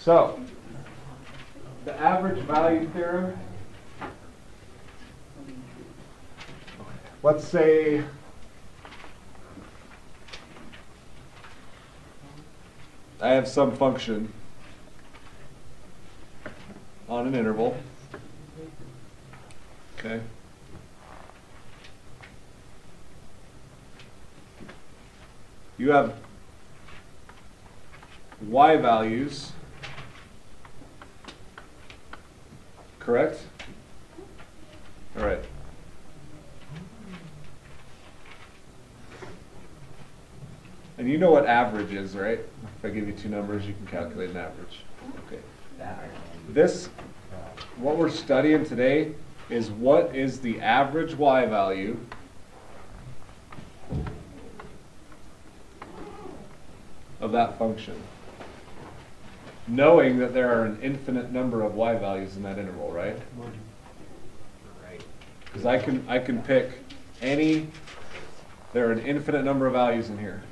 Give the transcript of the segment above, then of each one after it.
So, the average value theorem, let's say I have some function on an interval, okay? You have y values, correct? All right. And you know what average is, right? If I give you two numbers, you can calculate an average. Okay. This, what we're studying today is what is the average y value of that function, knowing that there are an infinite number of y values in that interval, right? Right. Because I can pick any. There are an infinite number of values in here.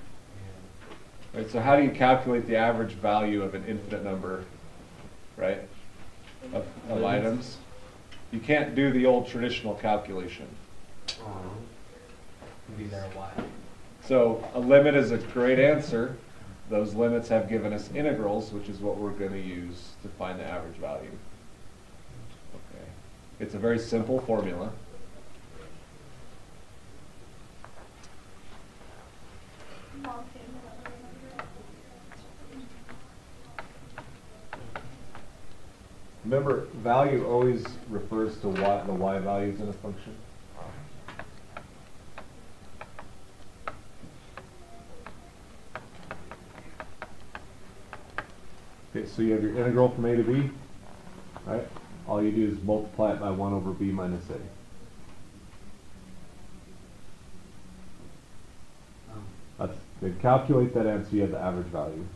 Right. So how do you calculate the average value of an infinite number, right, of items? You can't do the old traditional calculation. Be there a while. So a limit is a great answer. Those limits have given us integrals, which is what we're going to use to find the average value. Okay. It's a very simple formula. Remember, value always refers to what the y values in a function. Okay, so you have your integral from a to b, right? All you do is multiply it by 1 over b minus a. Then calculate that answer, you have the average value.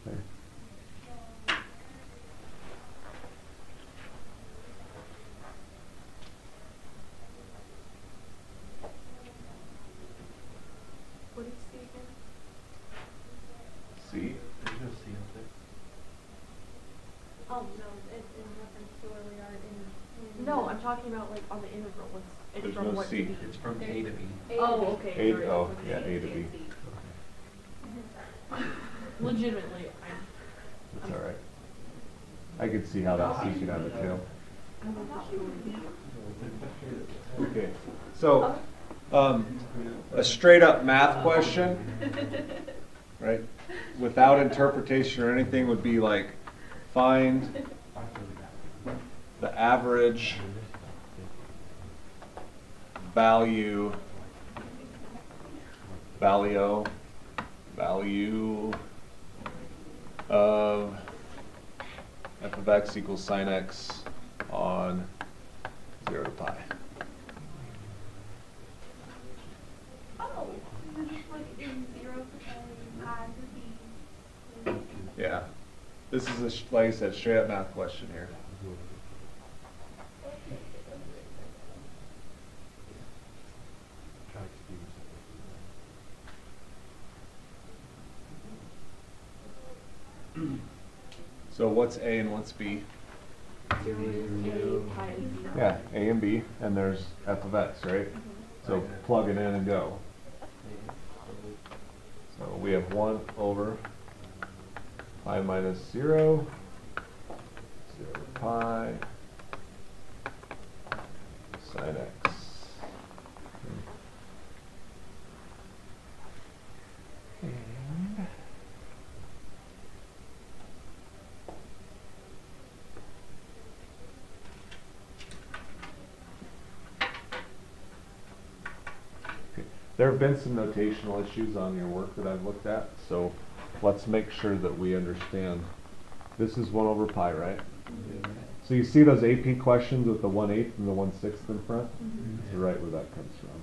Okay. What is C again? C. There's no C up there. Oh, no, it's in reference to where we are in. No, I'm talking about like on the integral. It's There's from no what C. to B? It's from A to B. Oh, okay. A, sorry. oh, yeah, A to B. Legitimately, That's all right. I could see how that C could have a tail. Okay, so a straight up math question, right? Without interpretation or anything would be like, find the average value of f of x equals sine x on 0 to pi. Oh, you just put in 0 to pi to b. Yeah, this is a, like I said, straight up math question here. So what's A and what's B? Yeah, A and B, and there's f of x, right? So plug it in and go. So we have 1 over pi minus 0, 0 to pi, sine x. There have been some notational issues on your work that I've looked at, so let's make sure that we understand. This is 1 over pi, right? Yeah. So you see those AP questions with the 1/8 and the 1/6 in front? So right where that comes from.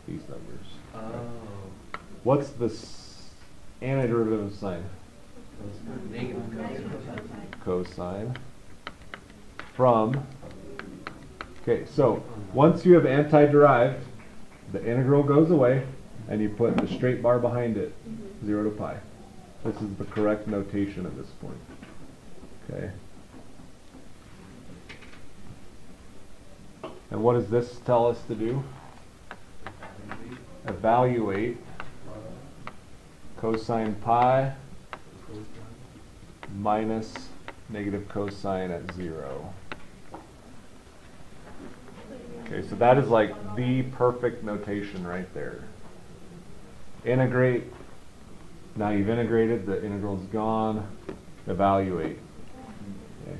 These numbers. Oh. Right? What's the antiderivative of sine? Negative Cosine. From, okay, so once you have anti-derived, the integral goes away, and you put the straight bar behind it, 0 to pi. This is the correct notation at this point. Okay. And what does this tell us to do? Evaluate cosine pi minus negative cosine at 0. Okay, so that is like the perfect notation right there. Integrate. Now you've integrated, the integral's gone. Evaluate. Okay.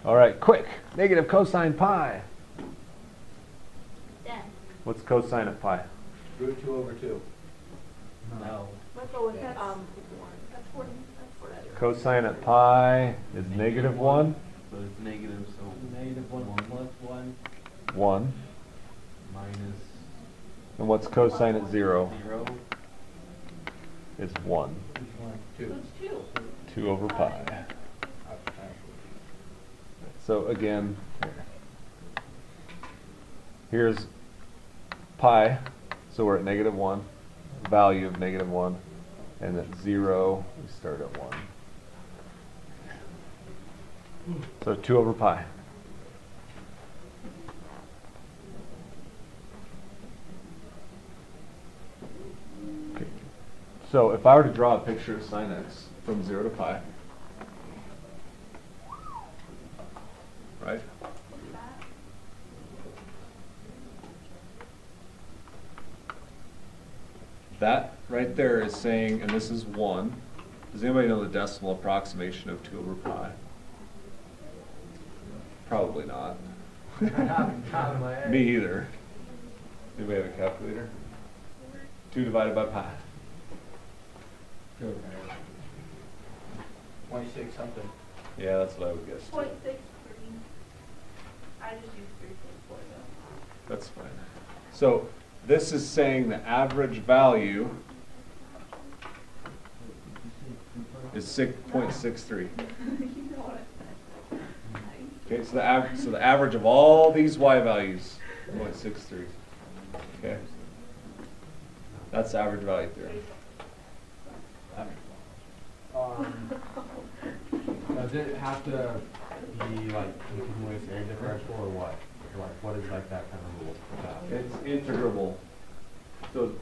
All right, quick. Negative cosine pi. Then. What's cosine of pi? Root 2 over 2. No. Let's go with, That's- one. That's 40. That's 40. Cosine of pi is negative 1. So it's negative, so negative 1 plus 1 1. minus And what's cosine at 0? 0 Is 1. is 1. 2. It's 2. 2 over pi. So again, here's pi, so we're at negative 1, value of negative 1, and at 0, we start at 1. So 2 over pi. Okay. So if I were to draw a picture of sine x from 0 to pi, right? That right there is saying, and this is 1. Does anybody know the decimal approximation of 2 over pi? Probably not. Top of my head. Me either. Anybody have a calculator? 2 divided by pi. 26 something. Yeah, that's what I would guess too. 0.63. I just used 3.4 though. That's fine. So this is saying the average value is 6.63. You know what I said. Okay, so the average of all these y values, 0.63. Okay, that's the average value theorem. Does it have to be like continuous air differential or what? Like what is like that kind of rule? It's integrable. So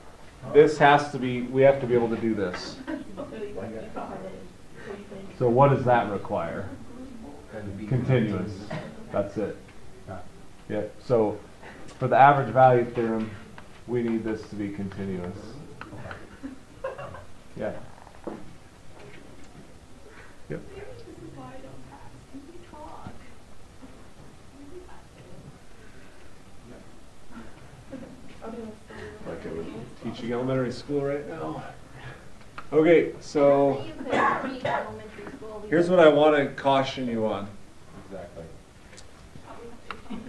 this has to be, we have to be able to do this. So what does that require? Continuous. That's it. Yeah. So for the average value theorem, we need this to be continuous. Yeah. Yep. This is why I don't pass. You talk. Like I was teaching elementary school right now. Okay, so You could read elementary school. here's what I want to caution you on. Exactly.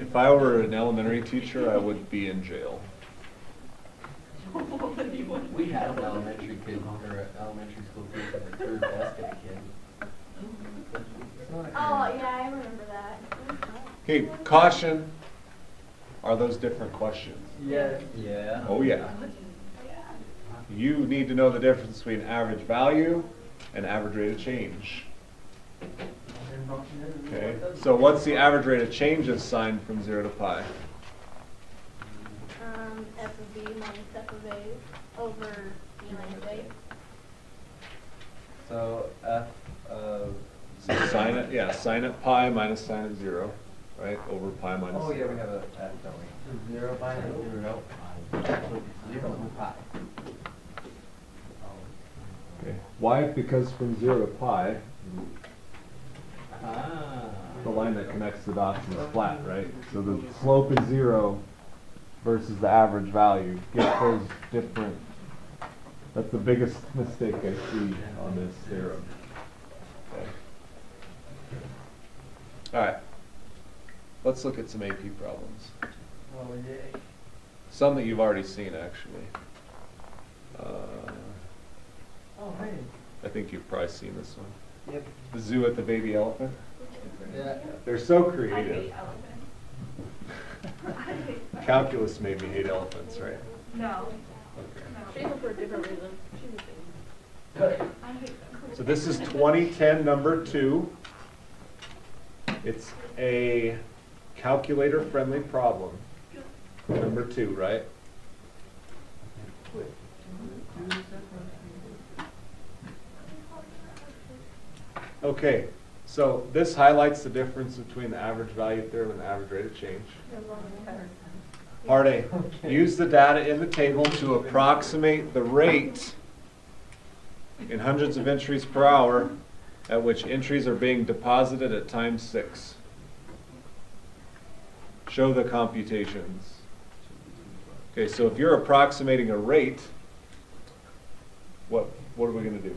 If I were an elementary teacher, I would be in jail. We had an elementary kid, or an elementary school kid, in the third desk at a kid. Oh, yeah, I remember that. Okay, caution. Are those different questions? Yeah. Yeah. Oh yeah. You need to know the difference between average value and average rate of change. Okay, so what's the average rate of change of sine from 0 to pi? F of B minus F of A over B minus A. So F of. So sine it, yeah, sine at pi minus sine at 0, right, over pi minus Oh, yeah, 0. we have a F, don't we? 0 minus 0. 0 over pi. Okay, why? Because from 0 to pi, Ah. the line that connects the dots is flat, right? So the slope is 0 versus the average value. Get those different. That's the biggest mistake I see on this theorem. Okay. All right. Let's look at some AP problems. Oh, yay. Some that you've already seen, actually. Oh, hey. I think you've probably seen this one. Yep. The zoo at the baby elephant. Yeah. They're so I creative. hate elephants. I hate calculus made me hate elephants, right? No. She hates them for a different reason. She's a thing. I hate them. So this is 2010 number 2. It's a calculator-friendly problem. Number 2, right? Okay, so this highlights the difference between the average value theorem and the average rate of change. Part A, use the data in the table to approximate the rate in hundreds of entries per hour at which entries are being deposited at time 6. Show the computations. Okay, so if you're approximating a rate, what are we going to do?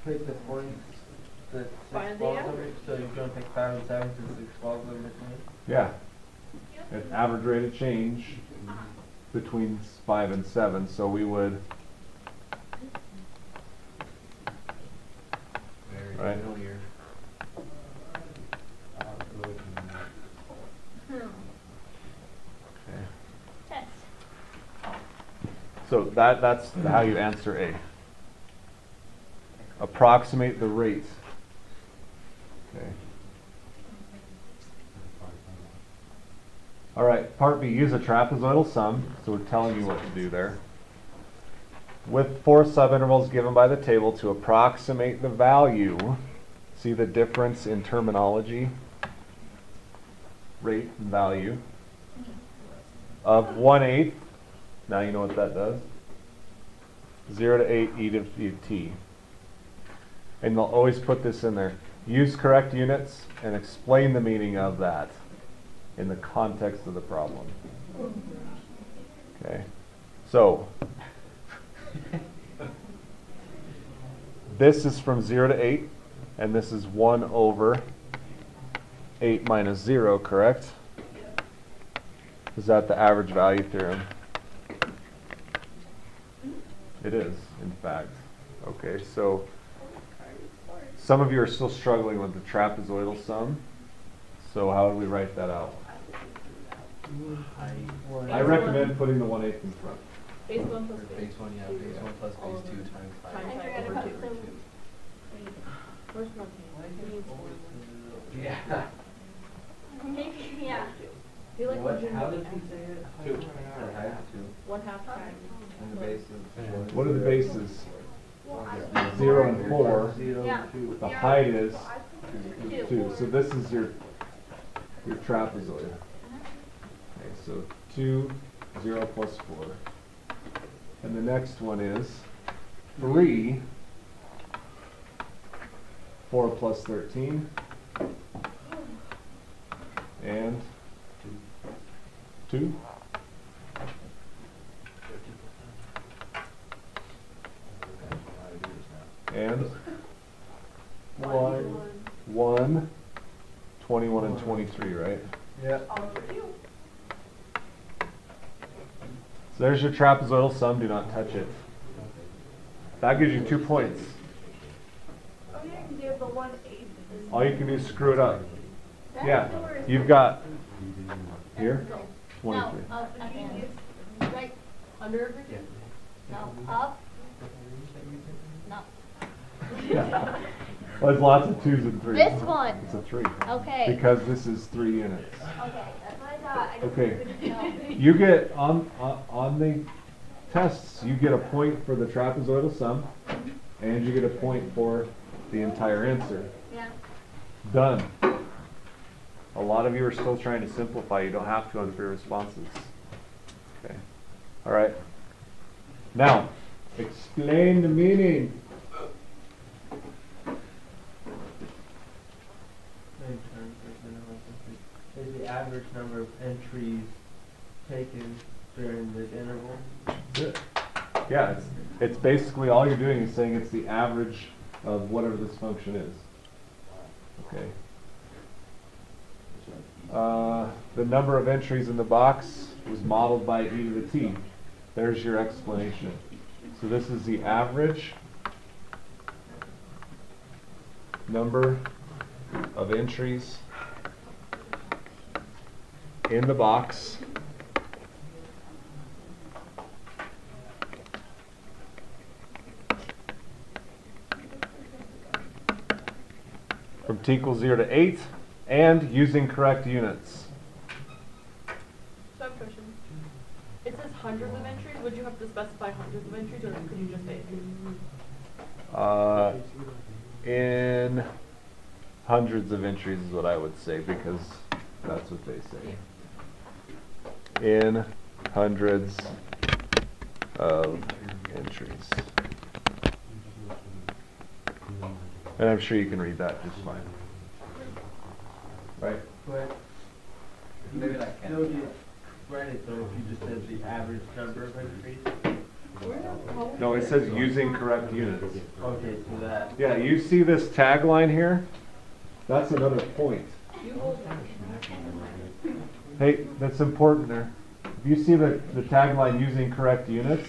Pick the points, the 6 Find the balls average. over it, so you're gonna pick 5 and 7 to 6 balls over between. Yeah. An average rate of change between 5 and 7, so we would, Very Right. familiar. Test. so that's how you answer A. Approximate the rate. Okay. All right, part B, use a trapezoidal sum. So we're telling you what to do there. With 4 subintervals given by the table to approximate the value. See the difference in terminology? Rate and value. Of 1/8. Now you know what that does. 0 to 8 e to t. And they'll always put this in there. Use correct units and explain the meaning of that in the context of the problem. Okay. So, this is from 0 to 8, and this is 1 over 8 minus 0, correct? Is that the average value theorem? It is, in fact. Okay, so some of you are still struggling with the trapezoidal sum. So how would we write that out? I recommend putting the 1/8 in front. Base 1 plus Base 1, yeah, base 1 plus All base of 2 it. times 5. Times I five forgot over about 2. some. Where's my pen? Yeah. Yeah. Do you like What, when you how do did he say it? 2. Or half 2. 1/2 times? And the base is What are the bases? Well, 0 and 4. 0, Yeah. 2. The height is 2. 2. So this is your trapezoid. Okay, so 2, 0 plus 4. And the next one is 3, 4 plus 13, and 2. And 1, 21, and 23, right? Yeah. So there's your trapezoidal sum. Do not touch it. That gives you 2 points. Oh, yeah, because you have the 1/8. All you can do is screw it up. Yeah, you've got here 23. No, up at the end. Right. Under everything? No, up. No. Well, there's lots of 2s and 3s. This one. It's a 3. Okay. Because this is 3 units. Okay, that's what I thought. I just Okay. couldn't tell. You get on the tests, you get a point for the trapezoidal sum, and you get a point for the entire answer. Yeah. Done. A lot of you are still trying to simplify. You don't have to on 3 responses. Okay. All right. Now, explain the meaning. Is the average number of entries taken during the interval? Good. Yeah, it's basically all you're doing is saying it's the average of whatever this function is. Okay. The number of entries in the box was modeled by e to the t. There's your explanation. So this is the average number of entries in the box t equals 0 to 8, and using correct units. So I have a question. It says hundreds of entries. Would you have to specify hundreds of entries, or could you just say In hundreds of entries is what I would say, because that's what they say. In hundreds of entries. And I'm sure you can read that just fine. Right? But Maybe like still get credit though if you just said the average number of entries. No, it says using correct units. Okay, so that. Yeah, you see this tagline here? That's another point. Hey, that's important there. If you see the tagline using correct units,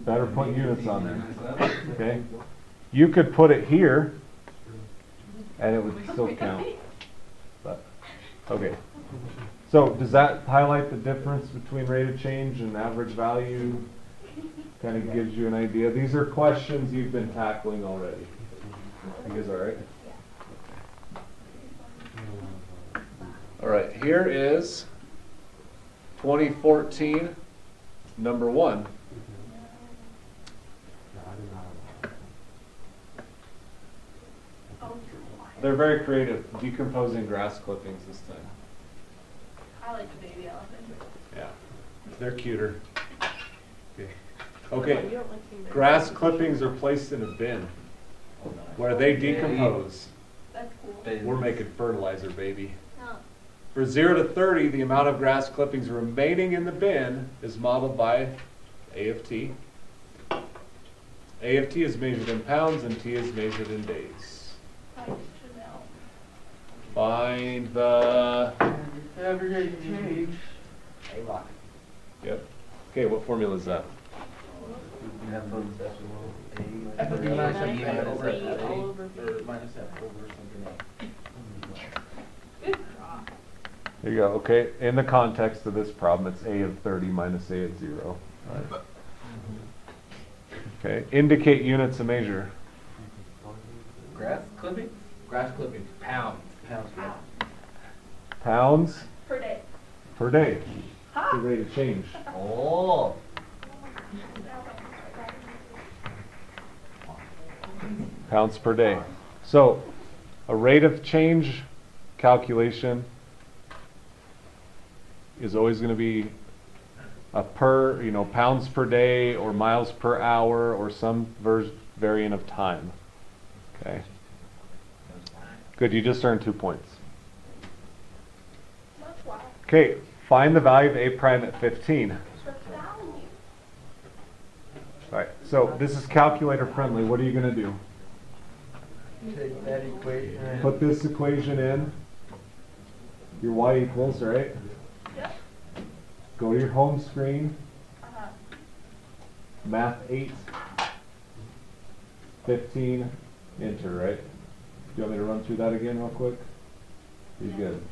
better put units on there. Okay? You could put it here and it would still count. But okay. So does that highlight the difference between rate of change and average value? Kind of gives you an idea. These are questions you've been tackling already. You guys all right? All right, here is 2014, number 1. They're very creative, decomposing grass clippings this time. I like the baby elephant. Yeah, they're cuter. Okay. You Okay, don't like seeing that. grass clippings are placed in a bin where they decompose. That's cool. We're making fertilizer, baby. No. For 0 to 30, the amount of grass clippings remaining in the bin is modeled by A of T. A of T is measured in pounds and T is measured in days. Chanel. Find the, Average change. A rock. yep. Okay, what formula is that? You have fun session. Minus Minus B F all over over B. or minus F over something else. Good job. There you go, okay. In the context of this problem, it's A of 30 minus A of 0. Right. Okay, indicate units of measure. Grass clippings? Grass clippings. Pounds. Pounds. Pounds Per day. per day. The rate of change. Oh. Pounds per day. So a rate of change calculation is always going to be a per, pounds per day or miles per hour or some variant of time. Okay. Good, you just earned 2 points. That's wild. Okay, find the value of A prime at 15. For value. All right, so this is calculator friendly. What are you going to do? Take that equation and Put this equation in. Your y equals, right? Yep. Go to your home screen. Uh-huh. Math 8. 15. Enter, right? Do you want me to run through that again real quick? You're good.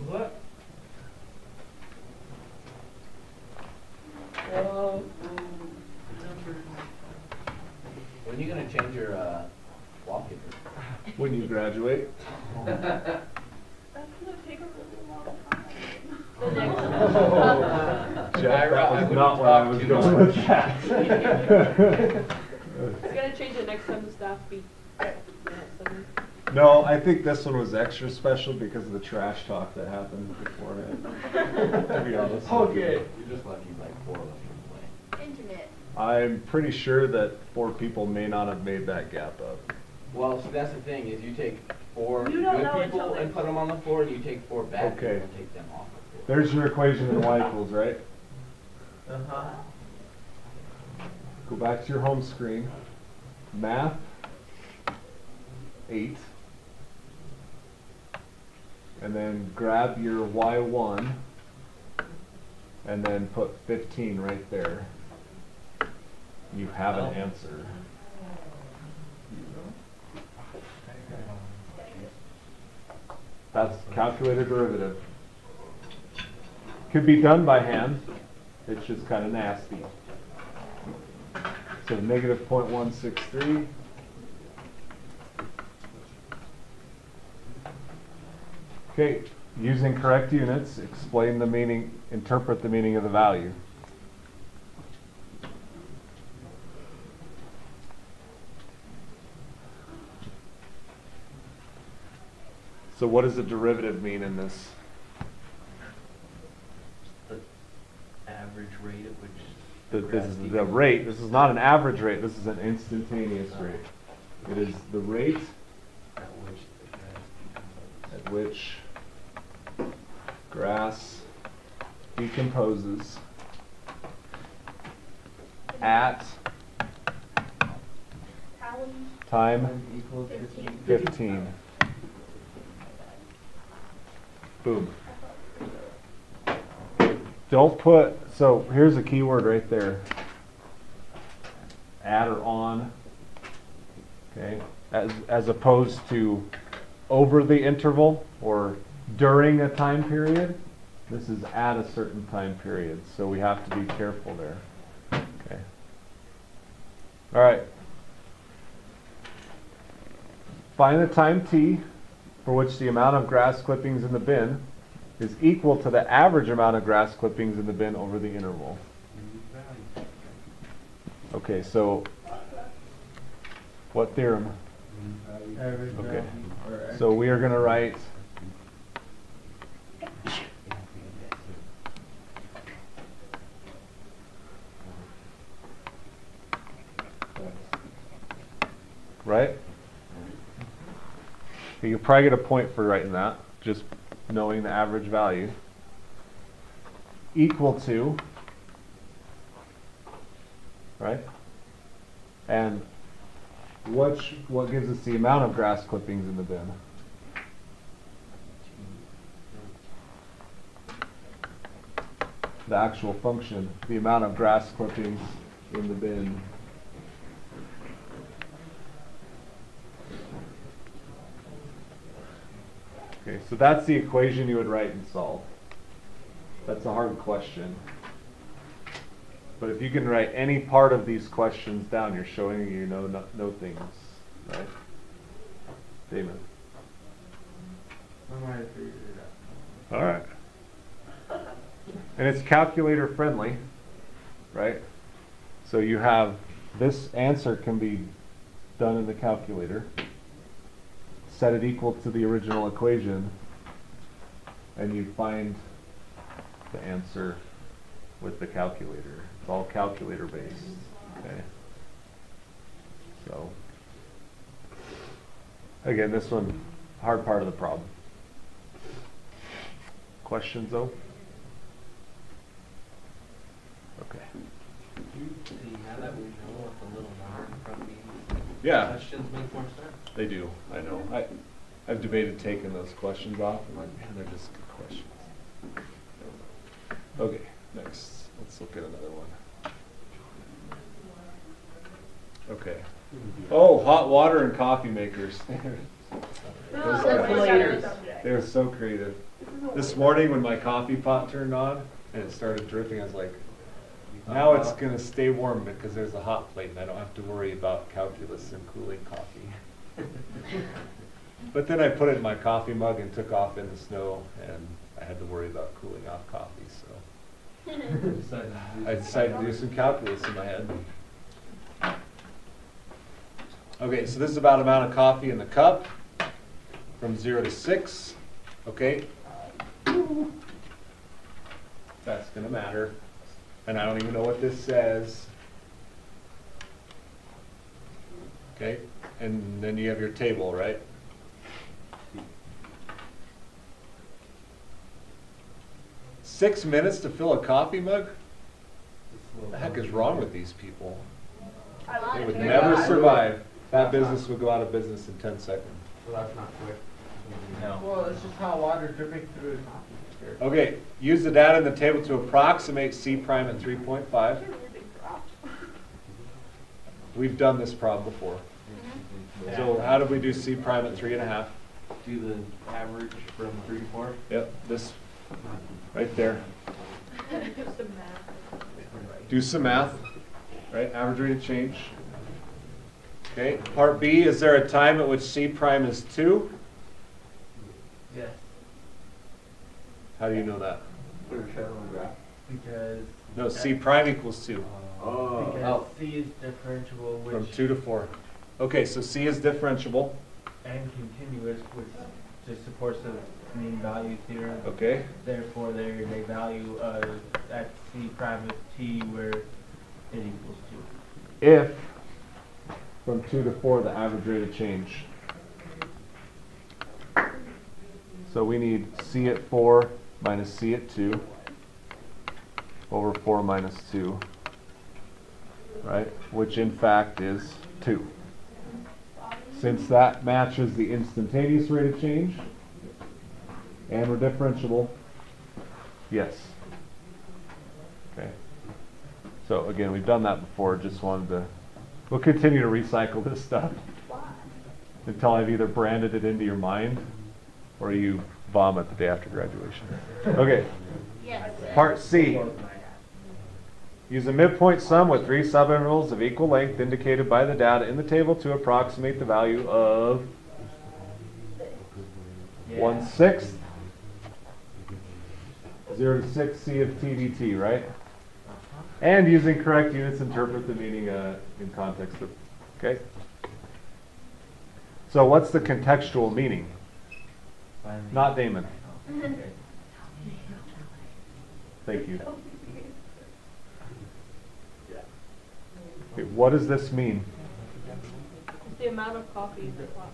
what? When are you gonna change your wallpaper? When you graduate. That's gonna take a really long time. The next Jeff, that was not where I was going with that. It's gonna change it next time the staff speak. No, I think this one was extra special because of the trash talk that happened beforehand. To be honest. Okay. You're just lucky like 4 of us can play. Internet. I'm pretty sure that 4 people may not have made that gap up. Well, so that's the thing, is you take 4 You don't good know people until and they- put them on the floor, and you take 4 bad Okay. people and take them off the floor. There's your equation in y equals, right? Uh-huh. Go back to your home screen. Math 8. And then grab your y1 and then put 15 right there. You have an answer. That's calculator derivative. Could be done by hand. It's just kind of nasty. So negative 0.163 Okay, using correct units, explain the meaning, interpret the meaning of the value. So what does a derivative mean in this? The average rate at which This is the rate. This is not an average rate. This is an instantaneous rate. It is the rate at which the grass grass decomposes at time Equals 15. Boom. Don't put, so here's a keyword right there. At or on. Okay. As opposed to over the interval or during a time period. This is at a certain time period. So we have to be careful there. Okay. All right. Find the time t for which the amount of grass clippings in the bin is equal to the average amount of grass clippings in the bin over the interval. Okay, so what theorem? average Okay. value, or So we are going to write right? You probably get a point for writing that, just knowing the average value. Equal to, right? And what gives us the amount of grass clippings in the bin? The actual function, the amount of grass clippings in the bin. Okay, so that's the equation you would write and solve. That's a hard question. But if you can write any part of these questions down, you're showing you know things, right? Damon. I might have figured it out. All right. And it's calculator friendly, right? So you have this answer can be done in the calculator. Set it equal to the original equation, and you find the answer with the calculator. It's all calculator based. Okay. So again, this one, hard part of the problem. Questions though? Okay. See, now that we know what the little number in front means, Yeah, questions make more sense. they do. I know. I've debated taking those questions off. I'm like, man, they're just good questions. Okay, next. Let's look at another one. Okay. Oh, hot water and coffee makers. Those are- They're so creative. This morning when my coffee pot turned on and it started dripping, I was like, now it's going to stay warm because there's a hot plate and I don't have to worry about calculus and cooling coffee. But then I put it in my coffee mug and took off in the snow and I had to worry about cooling off coffee. So I decided to do some calculus in my head. Okay, so this is about amount of coffee in the cup from 0 to 6. Okay. That's going to matter. And I don't even know what this says. Okay, and then you have your table, right? Six minutes to fill a coffee mug? What the heck is wrong with these people? They would never survive. That business would go out of business in 10 seconds. So that's not quick. No. Well, it's just how water dripping through it. Okay, use the data in the table to approximate C prime at 3.5. We've done this problem before. So how did we do C prime at 3.5? Do the average from 3 to 4. Yep, this right there. Just a math. Do some math, right? Average rate of change. Okay, part B, is there a time at which C prime is 2? Yes. How do you know that? Put your shadow on the graph. Because. No, C prime equals 2. Because C is differentiable, which. From 2 to 4. Okay, so C is differentiable. And continuous, which just supports the mean value theorem. Okay. Therefore, there is a value at C prime of T where it equals 2. If from 2 to 4 the average rate of change. So we need C at 4 minus C at 2 over 4 minus 2, right? Which in fact is 2. Since that matches the instantaneous rate of change and we're differentiable, yes. Okay. So again, we've done that before, just wanted to, we'll continue to recycle this stuff until I've either branded it into your mind or you vomit the day after graduation. Okay. Yes. Part C. Use a midpoint sum with 3 subintervals of equal length indicated by the data in the table to approximate the value of 1/6, 0 to 6 C of TDT, right? And using correct units, interpret the meaning in context of, okay? So what's the contextual meaning? Not Damon. Thank you. Okay, what does this mean? It's the amount of coffee in the cup.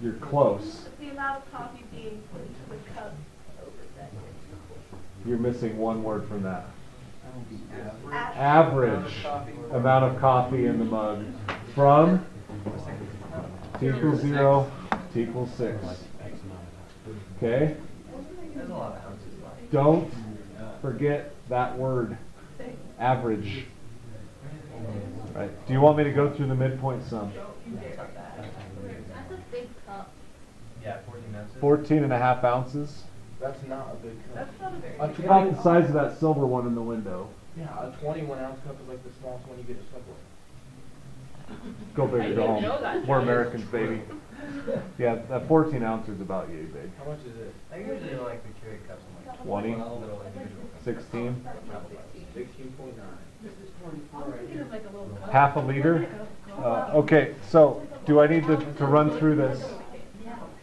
You're close. The amount of coffee being put into the cup over that. You're missing one word from that. Average amount of coffee in the mug from T equals 0 T equals 6. Okay? Don't forget that word, average. Right? Do you want me to go through the midpoint sum? That's a big cup. Yeah, 14 ounces. 14.5 ounces. That's not a big cup. That's not a very A It's about the size of that silver one in the window. Yeah, a 21 ounce cup is like the smallest one you get at Subway. Go big or go didn't know home. that, We're Johnny. Americans, baby. Yeah, that 14 ounce is about yay big. How much is it? I usually like the Keurig cups. I'm like 20, little individual cups. 16, 16.9. half a liter. Okay, so do I need to run through this?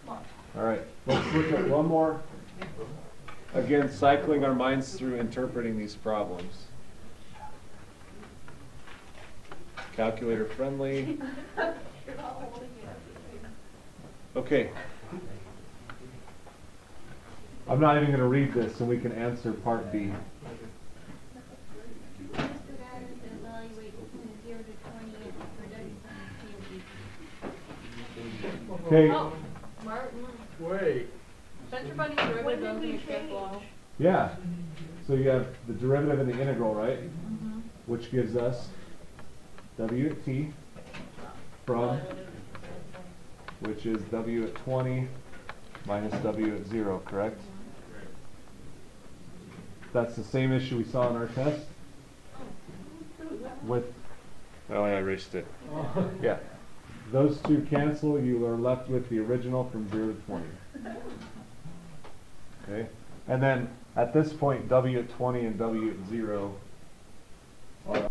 All right, let's look at one more. Again, cycling our minds through interpreting these problems. Calculator friendly. Okay. I'm not even going to read this, so we can answer part B. Okay. Oh, Martin. Wait. Don't you find the derivative doesn't make sense well? Yeah. So you have the derivative and the integral, right? Which gives us W at t from, which is W at 20 minus W at 0, correct? That's the same issue we saw in our test with, oh, I erased it. Yeah. Those two cancel, you are left with the original from 0 to 20. Okay? And then at this point, W at 20 and W at 0 are